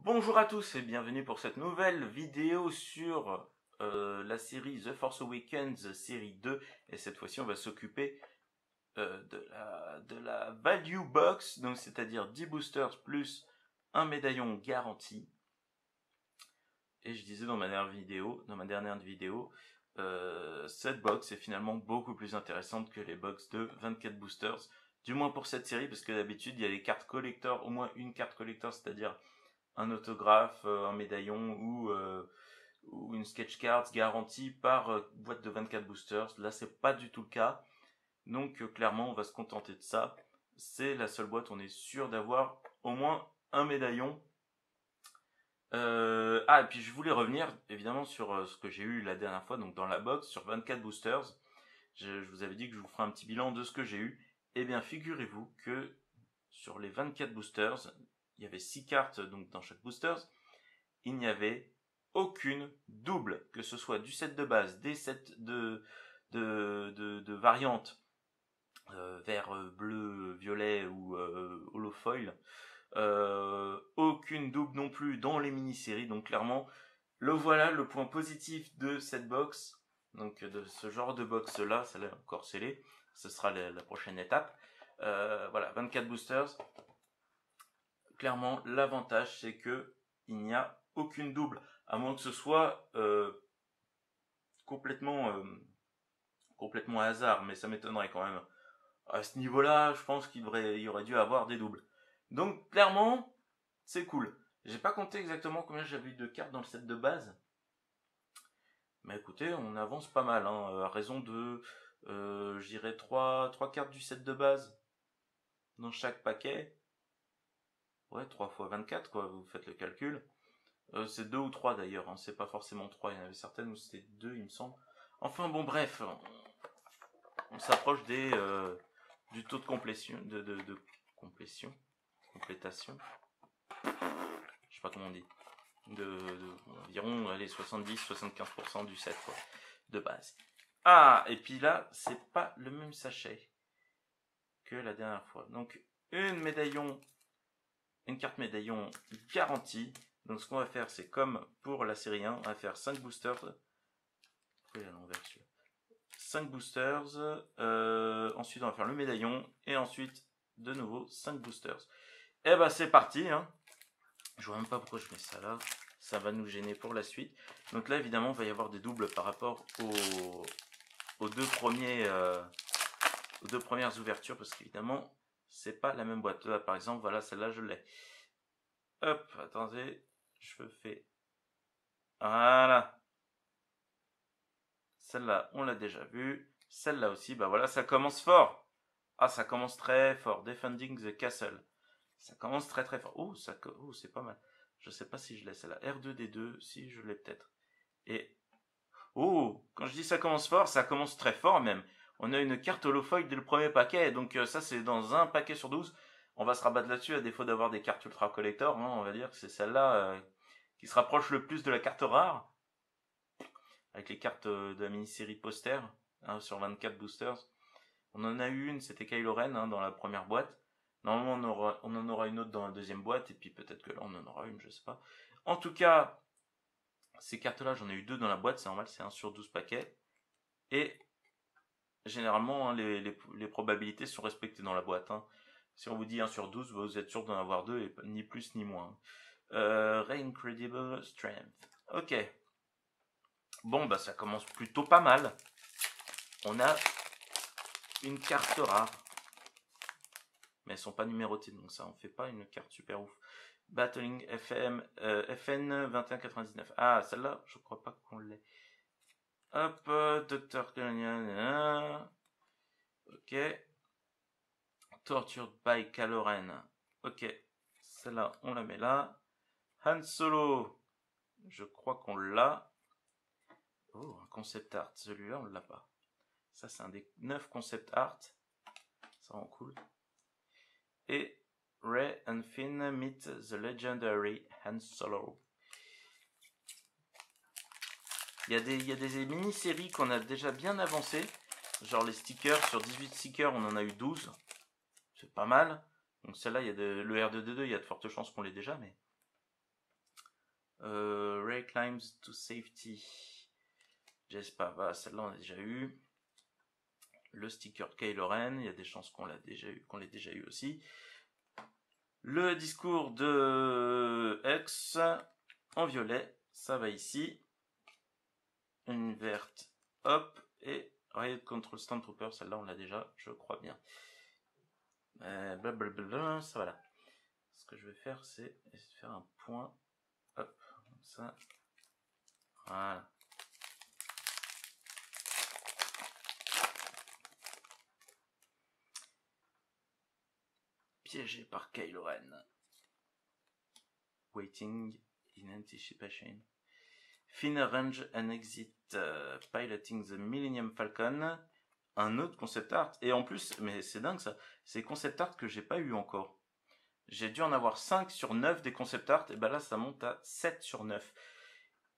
Bonjour à tous et bienvenue pour cette nouvelle vidéo sur la série The Force Awakens série 2 et cette fois-ci on va s'occuper de la Value Box, donc c'est-à-dire 10 boosters plus un médaillon garanti. Et je disais dans ma dernière vidéo, cette box est finalement beaucoup plus intéressante que les box de 24 boosters, du moins pour cette série, parce que d'habitude il y a les cartes collector, au moins une carte collector, c'est-à-dire un autographe, un médaillon ou une sketch card garantie par boîte de 24 boosters. Là, c'est pas du tout le cas. Donc, clairement, on va se contenter de ça. C'est la seule boîte où on est sûr d'avoir au moins un médaillon. Et puis je voulais revenir évidemment sur ce que j'ai eu la dernière fois, donc dans la box, sur 24 boosters. Je vous avais dit que je vous ferai un petit bilan de ce que j'ai eu. Eh bien, figurez-vous que sur les 24 boosters, il y avait 6 cartes donc dans chaque booster. Il n'y avait aucune double, que ce soit du set de base, des sets de variantes vert, bleu, violet ou holofoil. Aucune double non plus dans les mini-séries, donc clairement, voilà le point positif de cette box, donc de ce genre de box là, celle-là est encore scellée, ce sera la prochaine étape. Voilà, 24 boosters. Clairement, l'avantage c'est que il n'y a aucune double, à moins que ce soit complètement complètement hasard, mais ça m'étonnerait quand même. À ce niveau-là, je pense qu'il y aurait dû avoir des doubles. Donc clairement, c'est cool. J'ai pas compté exactement combien j'avais eu de cartes dans le set de base, mais écoutez, on avance pas mal, hein, à raison de, je dirais 3 cartes du set de base dans chaque paquet. Ouais, 3 fois 24, quoi, vous faites le calcul. C'est 2 ou 3 d'ailleurs, hein, c'est pas forcément 3, il y en avait certaines où c'était 2, il me semble. Enfin bon, bref, on s'approche du taux de complétion, de complétion, complétation, je sais pas comment on dit, environ allez, 70-75% du set, quoi, de base. Ah, et puis là, c'est pas le même sachet que la dernière fois. Donc, une carte médaillon garantie. Donc, ce qu'on va faire, c'est comme pour la série 1, on va faire 5 boosters. Pourquoi il est à l'envers celui-là? 5 boosters. Ensuite, on va faire le médaillon. Et ensuite, de nouveau, 5 boosters. Et bah, c'est parti, hein. Je vois même pas pourquoi je mets ça là. Ça va nous gêner pour la suite. Donc là, évidemment, il va y avoir des doubles par rapport aux deux premières ouvertures, parce qu'évidemment, c'est pas la même boîte. Là, par exemple, voilà, celle-là, je l'ai. Hop, attendez, je fais. Voilà. Celle-là, on l'a déjà vue. Celle-là aussi, bah voilà, ça commence fort. Ah, ça commence très fort. Defending the Castle. Ça commence très très fort. Oh, c'est pas mal. Je sais pas si je l'ai celle-là. R2D2, si je l'ai peut-être. Et oh, quand je dis ça commence fort, ça commence très fort même. On a une carte holofoil dès le premier paquet, donc ça c'est dans un paquet sur 12. On va se rabattre là-dessus à défaut d'avoir des cartes ultra collector, hein, on va dire que c'est celle-là qui se rapproche le plus de la carte rare, avec les cartes de la mini-série poster, hein, sur 24 boosters. On en a eu une, c'était Kylo Ren, hein, dans la première boîte. Normalement on en aura une autre dans la deuxième boîte, et puis peut-être que là on en aura une, je sais pas. En tout cas, ces cartes-là, j'en ai eu deux dans la boîte, c'est normal, c'est 1 sur 12 paquets. Et généralement, hein, les probabilités sont respectées dans la boîte, hein. Si on vous dit 1 sur 12, vous êtes sûr d'en avoir 2, et ni plus ni moins. Incredible Strength. Ok. Bon, bah ça commence plutôt pas mal. On a une carte rare. Mais elles sont pas numérotées, donc ça en fait pas une carte super ouf. Battling FM, FN 2199. Ah, celle-là, je crois pas qu'on l'ait. Hop, Dr. Ok. Tortured by Kylo Ren. Ok. Celle-là, on la met là. Han Solo. Je crois qu'on l'a. Oh, un concept art. Celui-là, on l'a pas. Ça, c'est un des 9 concept art. Ça rend cool. Et Rey and Finn meet the legendary Han Solo. Il y a des mini-séries qu'on a déjà bien avancées. Genre les stickers, sur 18 stickers, on en a eu 12. C'est pas mal. Donc celle-là, il y a le R2D2, il y a de fortes chances qu'on l'ait déjà, mais Ray climbs to safety. J'espère, voilà, celle-là on a déjà eu. Le sticker de Kylo Ren, il y a des chances qu'on l'ait déjà eu aussi. Le discours de X en violet, ça va ici. Une verte, hop, et Riot Control Stormtrooper, celle-là on l'a déjà, je crois bien. Blablabla, ça va là. Ce que je vais faire, c'est essayer de faire un point, hop, comme ça. Voilà. Piégé par Kylo Ren. Waiting in anticipation. Fin range and exit piloting the Millennium Falcon. Un autre concept art. Et en plus, mais c'est dingue ça, c'est concept art que j'ai pas eu encore. J'ai dû en avoir 5 sur 9 des concept art, et ben là ça monte à 7 sur 9.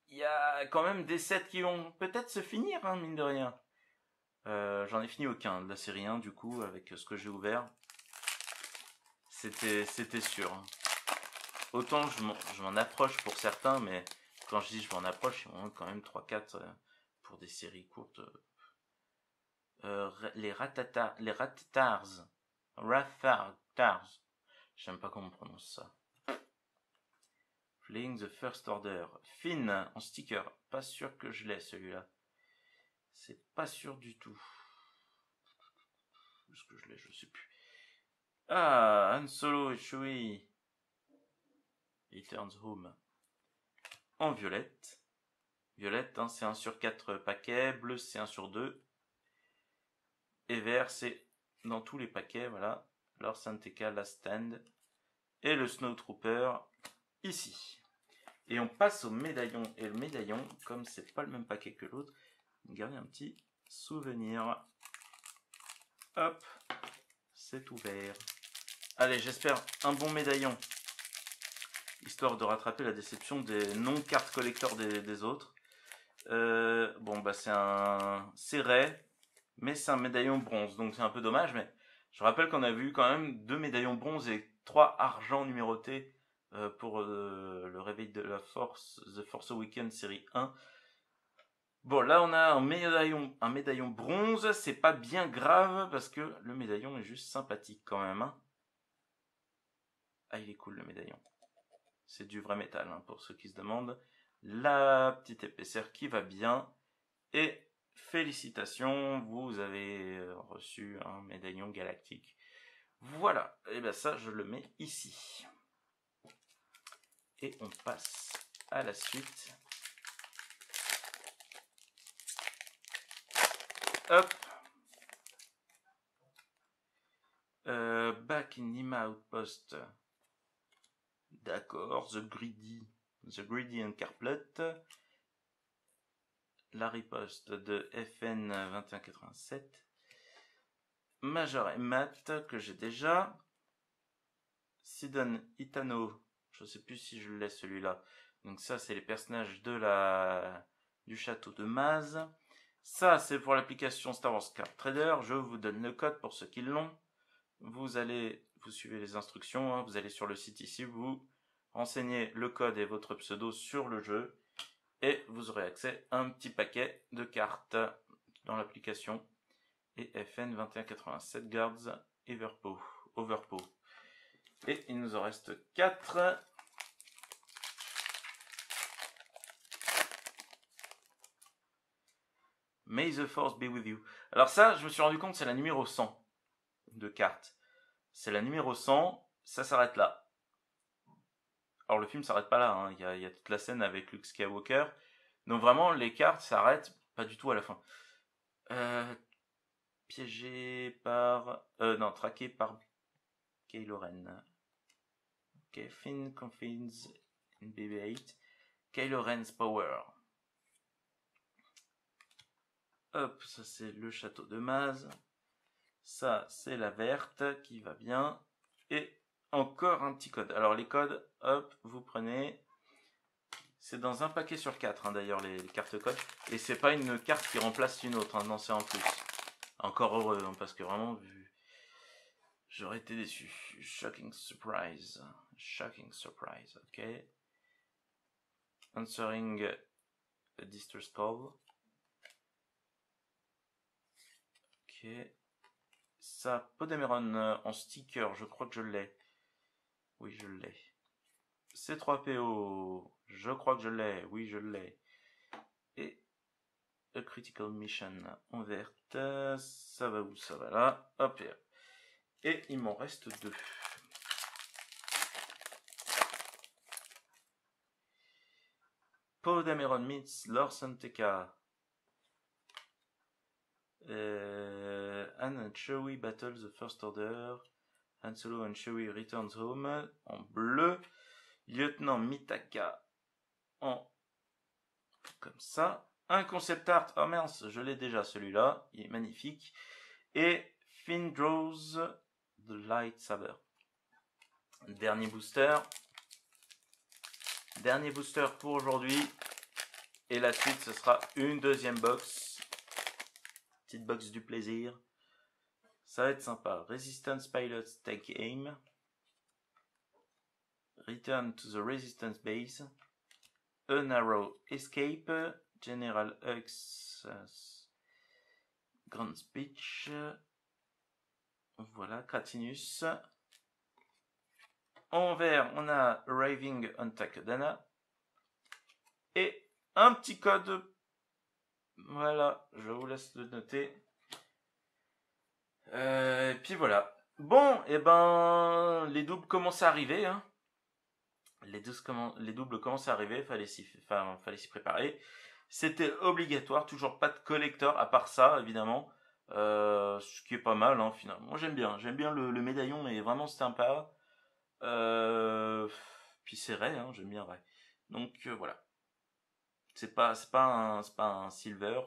Il y a quand même des sets qui vont peut-être se finir, hein, mine de rien. J'en ai fini aucun de la série 1 du coup, avec ce que j'ai ouvert. C'était sûr. Autant je m'en approche pour certains, mais quand je dis je m'en approche, il m'en manque quand même 3-4 pour des séries courtes. Les Ratatars. J'aime pas comment on prononce ça. Fleeing the First Order. Finn en sticker. Pas sûr que je l'ai celui-là. C'est pas sûr du tout. Est-ce que je l'ai? Je sais plus. Ah, Han Solo et Chewie. Returns Home. En violette. Violette, hein, c'est 1 sur 4 paquets. Bleu, c'est 1 sur 2. Et vert, c'est dans tous les paquets. Voilà. Lord Santeca, Last Stand. Et le Snowtrooper, ici. Et on passe au médaillon. Et le médaillon, comme c'est pas le même paquet que l'autre, gardez un petit souvenir. Hop, c'est ouvert. Allez, j'espère un bon médaillon. Histoire de rattraper la déception des non-cartes collector des autres. Bon, bah c'est Ray, mais c'est un médaillon bronze, donc c'est un peu dommage, mais je rappelle qu'on a vu quand même 2 médaillons bronze et 3 argent numérotés pour le réveil de la Force, The Force Awakens série 1. Bon, là on a un médaillon bronze, c'est pas bien grave parce que le médaillon est juste sympathique quand même. Hein. Ah, il est cool le médaillon. C'est du vrai métal, hein, pour ceux qui se demandent. La petite épaisseur qui va bien. Et félicitations, vous avez reçu un médaillon galactique. Voilà, et bien ça je le mets ici. Et on passe à la suite. Hop. Back in Nima Outpost. D'accord, The Greedy and Carplot. La riposte de FN 2187. Major et Matt, que j'ai déjà. Sidon Itano, je sais plus si je l'ai celui-là. Donc ça, c'est les personnages du château de Maz. Ça, c'est pour l'application Star Wars Card Trader. Je vous donne le code pour ceux qui l'ont. Vous suivez les instructions. Hein. Vous allez sur le site ici, vous renseignez le code et votre pseudo sur le jeu. Et vous aurez accès à un petit paquet de cartes dans l'application. Et FN 2187 Guards Overpo. Et il nous en reste 4. May the Force be with you. Alors ça, je me suis rendu compte, c'est la numéro 100 de cartes. C'est la numéro 100, ça s'arrête là. Alors le film s'arrête pas là, hein. Il y a toute la scène avec Luke Skywalker. Donc vraiment, les cartes s'arrêtent pas du tout à la fin. Traqué par Kylo Ren. Ok, Finn confides in BB-8. Kylo Ren's power. Hop, ça c'est le château de Maz. Ça c'est la verte qui va bien. Et encore un petit code. Alors les codes, hop, vous prenez. C'est dans un paquet sur 4 hein, d'ailleurs les cartes codes. Et c'est pas une carte qui remplace une autre. Hein, non, c'est en plus. Encore heureux, hein, parce que vraiment, j'aurais été déçu. Shocking surprise, ok. Answering a Distress Call. Ok. Ça, Podemeron en sticker, je crois que je l'ai. Oui, je l'ai. C3PO, je crois que je l'ai. Oui, je l'ai. Et A Critical Mission en verte. Ça va où? Ça va là. Hop. Et il m'en reste 2. Podemeron meets Lawson TK. Han and Chewie battle the First Order. Han Solo and Chewie returns home en bleu. Lieutenant Mitaka en comme ça. Un concept art. Oh mince, je l'ai déjà celui-là. Il est magnifique. Et Finn draws the lightsaber. Dernier booster. Dernier booster pour aujourd'hui. Et la suite, ce sera une deuxième box. Petite box du plaisir. Ça va être sympa. Resistance Pilots Take Aim. Return to the Resistance Base. A Narrow Escape. General Hux. Grand Speech. Voilà, Cratinus. En vert, on a Arriving on Takodana. Et un petit code. Voilà, je vous laisse le noter. Et puis voilà. Bon, et ben, les doubles commencent à arriver. Hein. Les doubles commencent à arriver, fallait s'y préparer. C'était obligatoire, toujours pas de collector à part ça, évidemment. Ce qui est pas mal, hein, finalement. Moi, j'aime bien le médaillon, est vraiment sympa. Puis c'est vrai, hein, j'aime bien vrai. Donc voilà. C'est pas un silver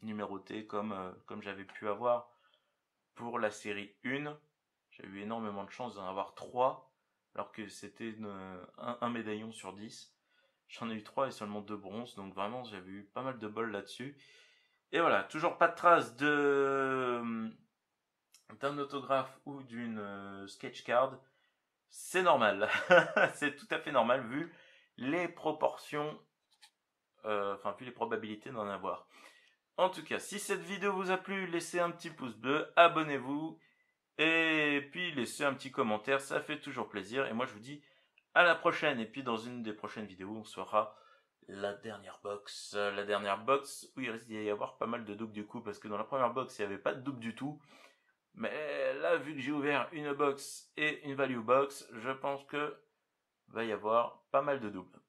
numéroté comme j'avais pu avoir pour la série 1. J'ai eu énormément de chance d'en avoir 3, alors que c'était un médaillon sur 10. J'en ai eu 3 et seulement 2 bronzes, donc vraiment j'avais eu pas mal de bol là-dessus. Et voilà, toujours pas de trace d'un autographe ou d'une sketch card. C'est normal, c'est tout à fait normal vu les proportions, vu les probabilités d'en avoir. En tout cas, si cette vidéo vous a plu, laissez un petit pouce bleu, abonnez-vous, et puis laissez un petit commentaire, ça fait toujours plaisir. Et moi je vous dis à la prochaine, et puis dans une des prochaines vidéos, on fera la dernière box où il risque d'y avoir pas mal de doubles du coup, parce que dans la première box il n'y avait pas de double du tout. Mais là, vu que j'ai ouvert une box et une value box, je pense que va y avoir pas mal de doubles.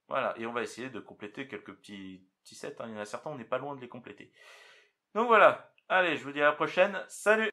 Voilà, et on va essayer de compléter quelques petits sets. Hein. Il y en a certains, on n'est pas loin de les compléter. Donc voilà, allez, je vous dis à la prochaine. Salut!